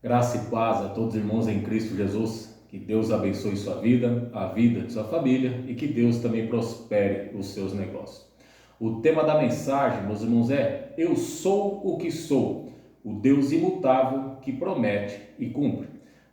Graça e paz a todos os irmãos em Cristo Jesus. Que Deus abençoe sua vida, a vida de sua família e que Deus também prospere os seus negócios. O tema da mensagem, meus irmãos, é: Eu sou o que sou, o Deus imutável que promete e cumpre.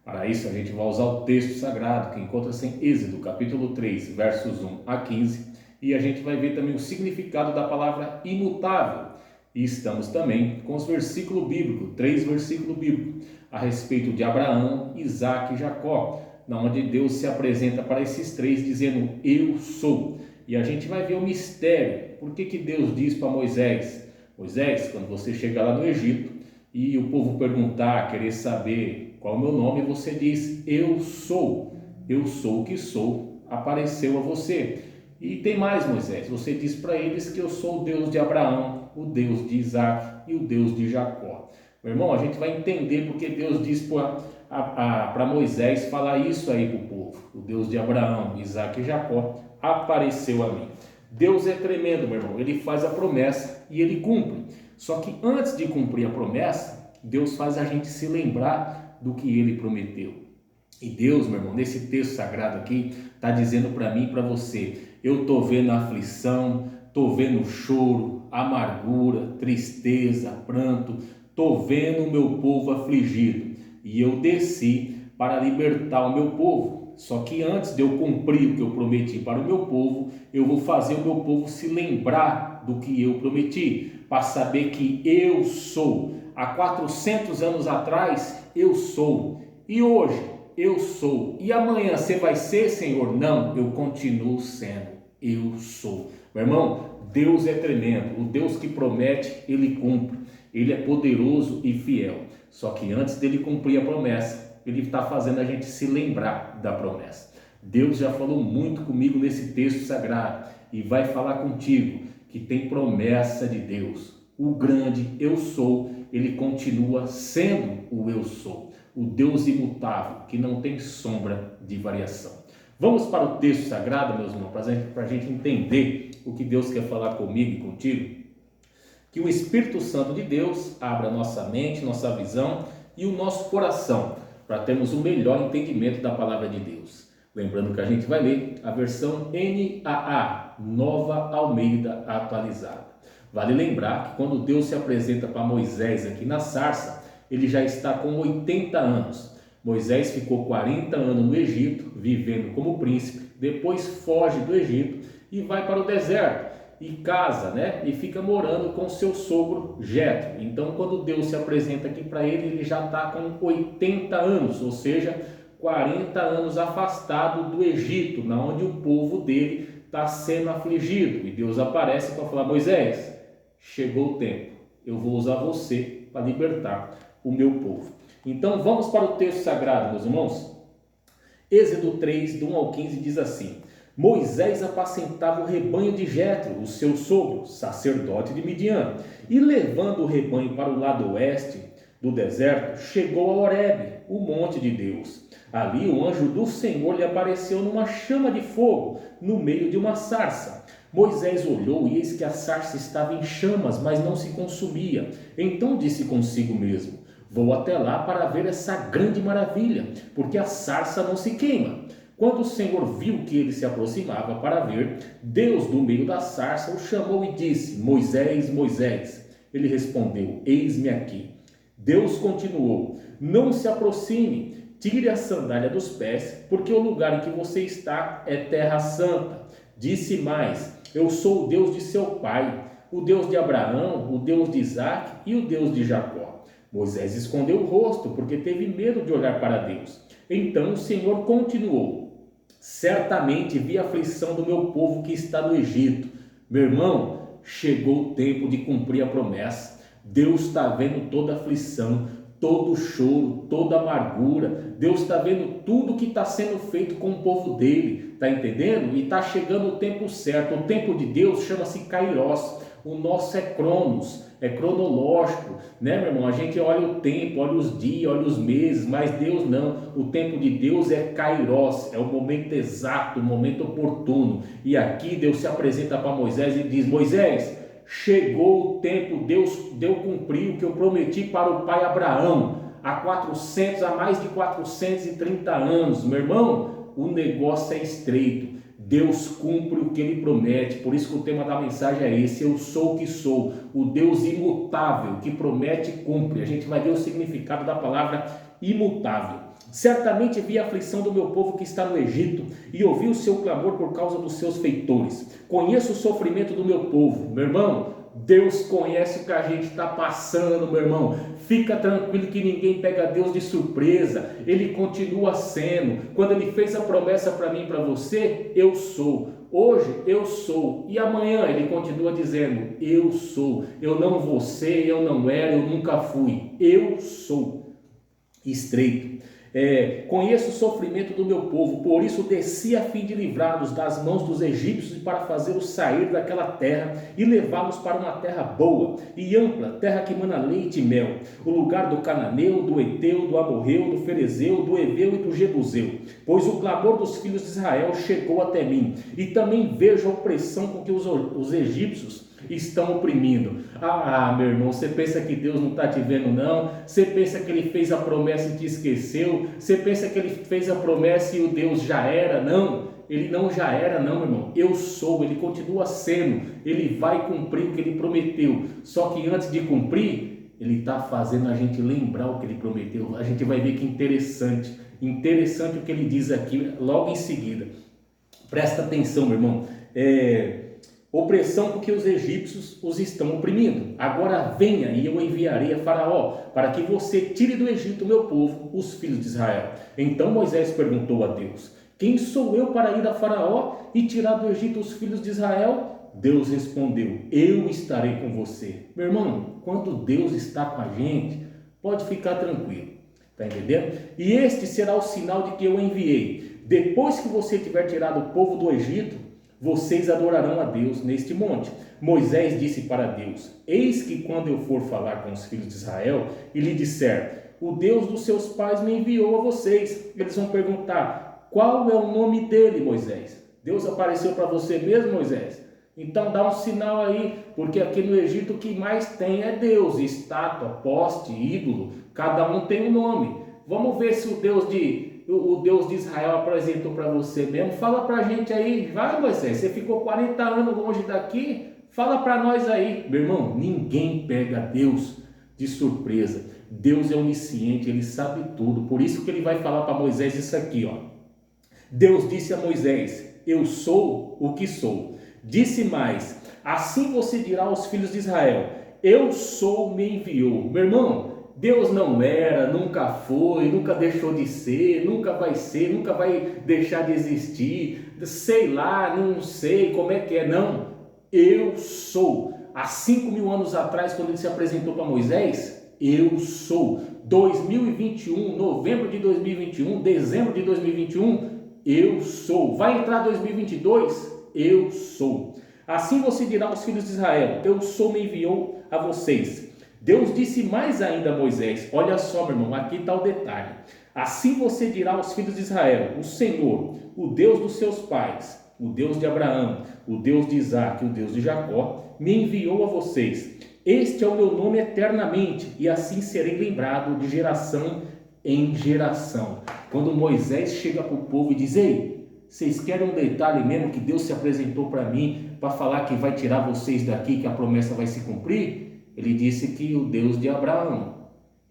Para isso a gente vai usar o texto sagrado que encontra-se em Êxodo, capítulo 3, versos 1 a 15, e a gente vai ver também o significado da palavra imutável. E estamos também com os versículos bíblicos, 3 versículos bíblicos, a respeito de Abraão, Isaque e Jacó, onde Deus se apresenta para esses três dizendo: Eu sou. E a gente vai ver o mistério. Por que Deus diz para Moisés: Moisés, quando você chegar lá no Egito e o povo perguntar, querer saber qual é o meu nome, você diz: Eu sou o que sou, apareceu a você. E tem mais, Moisés, você diz para eles que eu sou o Deus de Abraão, o Deus de Isaque e o Deus de Jacó. Meu irmão, a gente vai entender porque Deus diz para Moisés falar isso aí para o povo. O Deus de Abraão, Isaque e Jacó apareceu a mim. Deus é tremendo, meu irmão. Ele faz a promessa e ele cumpre. Só que antes de cumprir a promessa, Deus faz a gente se lembrar do que ele prometeu. E Deus, meu irmão, nesse texto sagrado aqui, está dizendo para mim e para você: eu estou vendo a aflição, estou vendo choro, amargura, tristeza, pranto, estou vendo o meu povo afligido. E eu desci para libertar o meu povo. Só que antes de eu cumprir o que eu prometi para o meu povo, eu vou fazer o meu povo se lembrar do que eu prometi, para saber que eu sou. Há 400 anos atrás, eu sou. E hoje, eu sou. E amanhã você vai ser, Senhor? Não, eu continuo sendo. Eu sou. Meu irmão, Deus é tremendo. O Deus que promete, ele cumpre. Ele é poderoso e fiel. Só que antes dele cumprir a promessa, ele está fazendo a gente se lembrar da promessa. Deus já falou muito comigo nesse texto sagrado e vai falar contigo que tem promessa de Deus. O grande eu sou, ele continua sendo o eu sou. O Deus imutável, que não tem sombra de variação. Vamos para o texto sagrado, meus irmãos, para a gente entender o que Deus quer falar comigo e contigo. Que o Espírito Santo de Deus abra nossa mente, nossa visão e o nosso coração para termos o melhor entendimento da palavra de Deus. Lembrando que a gente vai ler a versão NAA, Nova Almeida Atualizada. Vale lembrar que quando Deus se apresenta para Moisés aqui na sarça, ele já está com 80 anos. Moisés ficou 40 anos no Egito, vivendo como príncipe, depois foge do Egito e vai para o deserto. E casa, e fica morando com seu sogro Jetro. Então, quando Deus se apresenta aqui para ele, ele já está com 80 anos, ou seja, 40 anos afastado do Egito, onde o povo dele está sendo afligido. E Deus aparece para falar: Moisés, chegou o tempo, eu vou usar você para libertar o meu povo. Então, vamos para o texto sagrado, meus irmãos. Êxodo 3, do 1 ao 15, diz assim: Moisés apacentava o rebanho de Jetro, o seu sogro, sacerdote de Midian, e levando o rebanho para o lado oeste do deserto, chegou a Horebe, o monte de Deus. Ali o anjo do Senhor lhe apareceu numa chama de fogo, no meio de uma sarça. Moisés olhou e eis que a sarça estava em chamas, mas não se consumia. Então disse consigo mesmo: Vou até lá para ver essa grande maravilha, porque a sarça não se queima. Quando o Senhor viu que ele se aproximava para ver, Deus, do meio da sarça, o chamou e disse: Moisés, Moisés. Ele respondeu: Eis-me aqui. Deus continuou: Não se aproxime, tire a sandália dos pés, porque o lugar em que você está é terra santa. Disse mais: Eu sou o Deus de seu pai, o Deus de Abraão, o Deus de Isaque e o Deus de Jacó. Moisés escondeu o rosto, porque teve medo de olhar para Deus. Então o Senhor continuou: Certamente vi a aflição do meu povo que está no Egito. Meu irmão, chegou o tempo de cumprir a promessa. Deus está vendo toda a aflição, todo o choro, toda a amargura. Deus está vendo tudo que está sendo feito com o povo dele. Está entendendo? E está chegando o tempo certo. O tempo de Deus chama-se Kairos. O nosso é Cronos, é cronológico, meu irmão? A gente olha o tempo, olha os dias, olha os meses, mas Deus não. O tempo de Deus é Kairos, é o momento exato, o momento oportuno. E aqui Deus se apresenta para Moisés e diz: Moisés, chegou o tempo, Deus deu cumprir o que eu prometi para o pai Abraão. há mais de 430 anos. Meu irmão, o negócio é estreito. Deus cumpre o que Ele promete, por isso que o tema da mensagem é esse: eu sou o que sou, o Deus imutável, que promete e cumpre. A gente vai ver o significado da palavra imutável. Certamente vi a aflição do meu povo que está no Egito, e ouvi o seu clamor por causa dos seus feitores. Conheço o sofrimento do meu povo. Meu irmão, Deus conhece o que a gente está passando, meu irmão. Fica tranquilo que ninguém pega Deus de surpresa. Ele continua sendo. Quando Ele fez a promessa para mim e para você, eu sou. Hoje eu sou. E amanhã Ele continua dizendo, eu sou. Eu não vou ser, eu não era, eu nunca fui. Eu sou. Estreito. Conheço o sofrimento do meu povo, por isso desci a fim de livrá-los das mãos dos egípcios e para fazê-los sair daquela terra e levá-los para uma terra boa e ampla, terra que mana leite e mel, o lugar do cananeu, do eteu, do amorreu, do ferezeu, do eveu e do jebuseu. Pois o clamor dos filhos de Israel chegou até mim, e também vejo a opressão com que os egípcios estão oprimindo. Meu irmão, você pensa que Deus não está te vendo não? Você pensa que Ele fez a promessa e te esqueceu? Você pensa que Ele fez a promessa e o Deus já era? Não, Ele não já era não, meu irmão. Eu sou, Ele continua sendo. Ele vai cumprir o que Ele prometeu. Só que antes de cumprir, Ele está fazendo a gente lembrar o que Ele prometeu. A gente vai ver que interessante o que Ele diz aqui logo em seguida. Presta atenção, meu irmão. Opressão porque os egípcios os estão oprimindo. Agora venha e eu enviarei a Faraó, para que você tire do Egito o meu povo, os filhos de Israel. Então Moisés perguntou a Deus, quem sou eu para ir a Faraó e tirar do Egito os filhos de Israel? Deus respondeu, eu estarei com você. Meu irmão, quando Deus está com a gente, pode ficar tranquilo. Está entendendo? E este será o sinal de que eu enviei. Depois que você tiver tirado o povo do Egito, vocês adorarão a Deus neste monte. Moisés disse para Deus, eis que quando eu for falar com os filhos de Israel e lhe disser, o Deus dos seus pais me enviou a vocês, eles vão perguntar, qual é o nome dele, Moisés? Deus apareceu para você mesmo, Moisés? Então dá um sinal aí, porque aqui no Egito o que mais tem é Deus, estátua, poste, ídolo, cada um tem um nome. Vamos ver se o Deus de Israel apresentou para você mesmo. Fala para a gente aí, vai Moisés, você ficou 40 anos longe daqui, fala para nós aí. Meu irmão, ninguém pega Deus de surpresa. Deus é onisciente, Ele sabe tudo. Por isso que Ele vai falar para Moisés isso aqui, ó. Deus disse a Moisés, eu sou o que sou. Disse mais, assim você dirá aos filhos de Israel, eu sou, me enviou. Meu irmão, Deus não era, nunca foi, nunca deixou de ser, nunca vai ser, nunca vai deixar de existir, sei lá, não sei como é que é, não. Eu sou. Há 5.000 anos atrás, quando Ele se apresentou para Moisés, eu sou. 2021, novembro de 2021, dezembro de 2021, eu sou. Vai entrar 2022? Eu sou. Assim você dirá aos filhos de Israel, eu sou, me enviou a vocês. Deus disse mais ainda a Moisés, olha só meu irmão, aqui está o detalhe. Assim você dirá aos filhos de Israel, o Senhor, o Deus dos seus pais, o Deus de Abraão, o Deus de Isaac, o Deus de Jacó, me enviou a vocês. Este é o meu nome eternamente, e assim serei lembrado de geração em geração. Quando Moisés chega para o povo e diz, ei, vocês querem um detalhe mesmo que Deus se apresentou para mim, para falar que vai tirar vocês daqui, que a promessa vai se cumprir? Ele disse que o Deus de Abraão,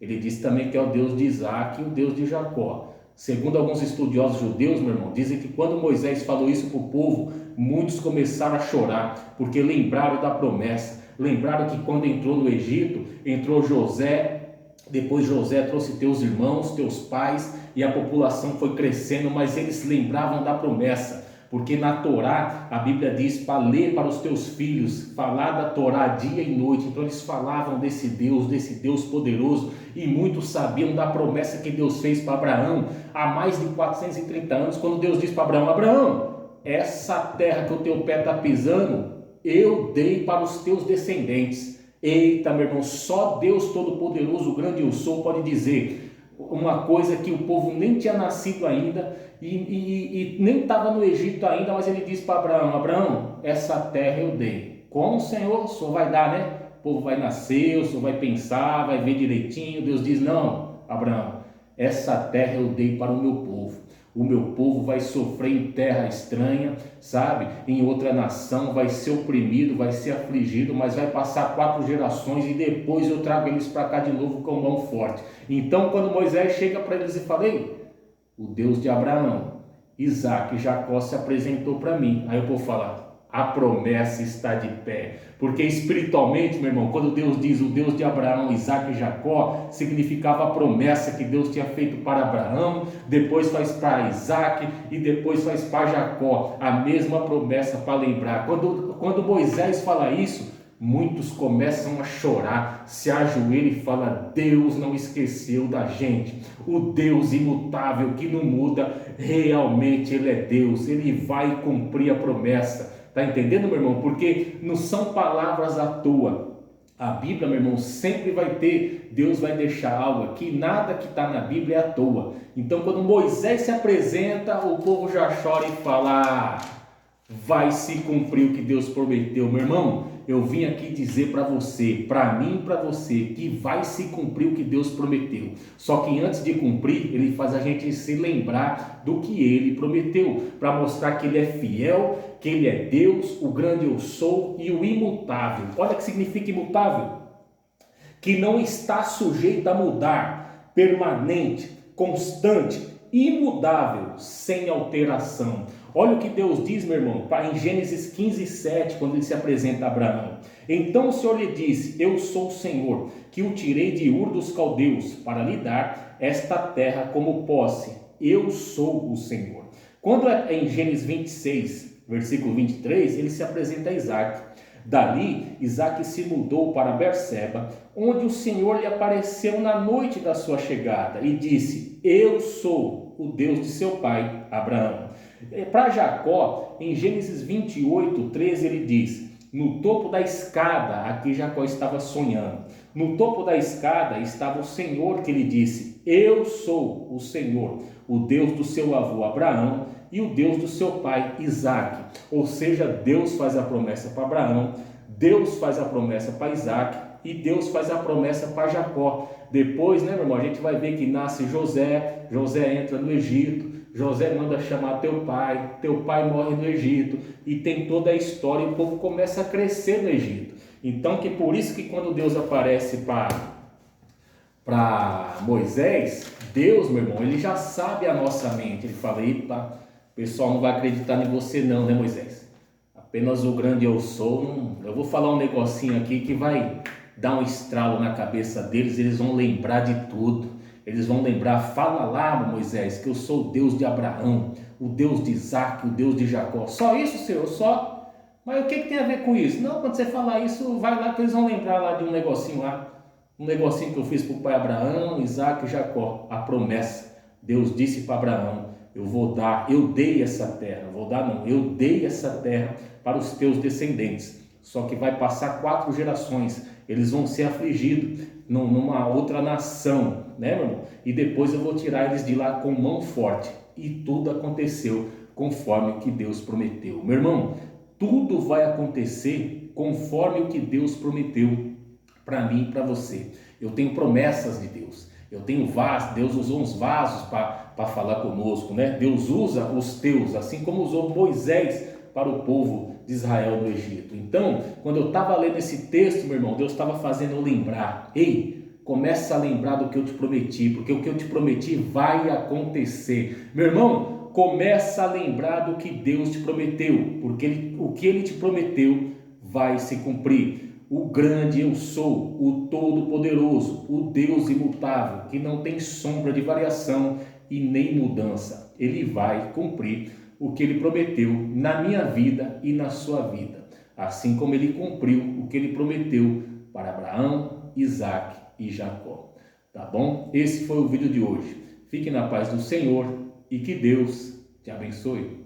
ele disse também que é o Deus de Isaac e o Deus de Jacó. Segundo alguns estudiosos judeus, meu irmão, dizem que quando Moisés falou isso para o povo, muitos começaram a chorar, porque lembraram da promessa, lembraram que quando entrou no Egito, entrou José, depois José trouxe teus irmãos, teus pais, e a população foi crescendo, mas eles lembravam da promessa. Porque na Torá, a Bíblia diz para ler para os teus filhos, falar da Torá dia e noite. Então eles falavam desse Deus poderoso, e muitos sabiam da promessa que Deus fez para Abraão há mais de 430 anos, quando Deus disse para Abraão, Abraão, essa terra que o teu pé está pisando, eu dei para os teus descendentes. Eita, meu irmão, só Deus Todo-Poderoso, o grande eu sou, pode dizer uma coisa que o povo nem tinha nascido ainda e nem estava no Egito ainda, mas ele disse para Abraão, Abraão, essa terra eu dei. Como, Senhor? O Senhor vai dar, né? O povo vai nascer, o Senhor vai pensar, vai ver direitinho. Deus diz, não, Abraão, essa terra eu dei para o meu povo. O meu povo vai sofrer em terra estranha, sabe? Em outra nação, vai ser oprimido, vai ser afligido, mas vai passar 4 gerações e depois eu trago eles para cá de novo com mão forte. Então, quando Moisés chega para eles e fala, ei, o Deus de Abraão, Isaac e Jacó se apresentou para mim. Aí eu vou falar, a promessa está de pé. Porque espiritualmente, meu irmão, quando Deus diz o Deus de Abraão, Isaac e Jacó, significava a promessa que Deus tinha feito para Abraão, depois faz para Isaac e depois faz para Jacó. A mesma promessa para lembrar. Quando Moisés fala isso, muitos começam a chorar, se ajoelham e falam, Deus não esqueceu da gente. O Deus imutável que não muda, realmente Ele é Deus, Ele vai cumprir a promessa. Está entendendo, meu irmão? Porque não são palavras à toa. A Bíblia, meu irmão, sempre vai ter, Deus vai deixar algo aqui, nada que está na Bíblia é à toa. Então, quando Moisés se apresenta, o povo já chora e fala, vai se cumprir o que Deus prometeu. Meu irmão, eu vim aqui dizer para você, para mim e para você, que vai se cumprir o que Deus prometeu. Só que antes de cumprir, Ele faz a gente se lembrar do que Ele prometeu, para mostrar que Ele é fiel, que Ele é Deus, o grande eu sou e o imutável. Olha o que significa imutável. Que não está sujeito a mudar, permanente, constante, imutável, sem alteração. Olha o que Deus diz, meu irmão, em Gênesis 15:7, quando Ele se apresenta a Abraão. Então o Senhor lhe disse, eu sou o Senhor, que o tirei de Ur dos Caldeus, para lhe dar esta terra como posse. Eu sou o Senhor. Quando é em Gênesis 26, versículo 23, Ele se apresenta a Isaac. Dali, Isaac se mudou para Berseba, onde o Senhor lhe apareceu na noite da sua chegada e disse, eu sou o Deus de seu pai, Abraão. Para Jacó, em Gênesis 28:13, ele diz, no topo da escada, aqui Jacó estava sonhando, no topo da escada estava o Senhor que lhe disse, eu sou o Senhor, o Deus do seu avô Abraão e o Deus do seu pai Isaac. Ou seja, Deus faz a promessa para Abraão, Deus faz a promessa para Isaac e Deus faz a promessa para Jacó. Depois, né, meu irmão, a gente vai ver que nasce José, José entra no Egito, José manda chamar teu pai morre no Egito, e tem toda a história, e o povo começa a crescer no Egito. Então, que por isso que quando Deus aparece para Moisés, Deus, meu irmão, Ele já sabe a nossa mente. Ele fala, epa, o pessoal não vai acreditar em você não, né, Moisés? Apenas o grande eu sou, eu vou falar um negocinho aqui que vai dar um estralo na cabeça deles, eles vão lembrar de tudo. Eles vão lembrar, fala lá, Moisés, que eu sou o Deus de Abraão, o Deus de Isaac, o Deus de Jacó. Só isso, Senhor? Só? Mas o que tem a ver com isso? Não, quando você falar isso, vai lá que eles vão lembrar lá de um negocinho lá. Um negocinho que eu fiz para o pai Abraão, Isaac e Jacó. A promessa. Deus disse para Abraão, eu dei essa terra. Eu dei essa terra para os teus descendentes. Só que vai passar 4 gerações. Eles vão ser afligidos numa outra nação, né, meu irmão? E depois eu vou tirar eles de lá com mão forte. E tudo aconteceu conforme o que Deus prometeu. Meu irmão, tudo vai acontecer conforme o que Deus prometeu para mim e para você. Eu tenho promessas de Deus. Eu tenho vasos, Deus usou uns vasos para falar conosco, né? Deus usa os teus, assim como usou Moisés para o povo de Israel no Egito. Então, quando eu estava lendo esse texto, meu irmão, Deus estava fazendo eu lembrar. Ei, começa a lembrar do que eu te prometi, porque o que eu te prometi vai acontecer. Meu irmão, começa a lembrar do que Deus te prometeu, porque o que Ele te prometeu vai se cumprir. O grande eu sou, o todo-poderoso, o Deus imutável, que não tem sombra de variação e nem mudança. Ele vai cumprir o que Ele prometeu na minha vida e na sua vida, assim como Ele cumpriu o que Ele prometeu para Abraão, Isaac e Jacó. Tá bom? Esse foi o vídeo de hoje. Fique na paz do Senhor e que Deus te abençoe.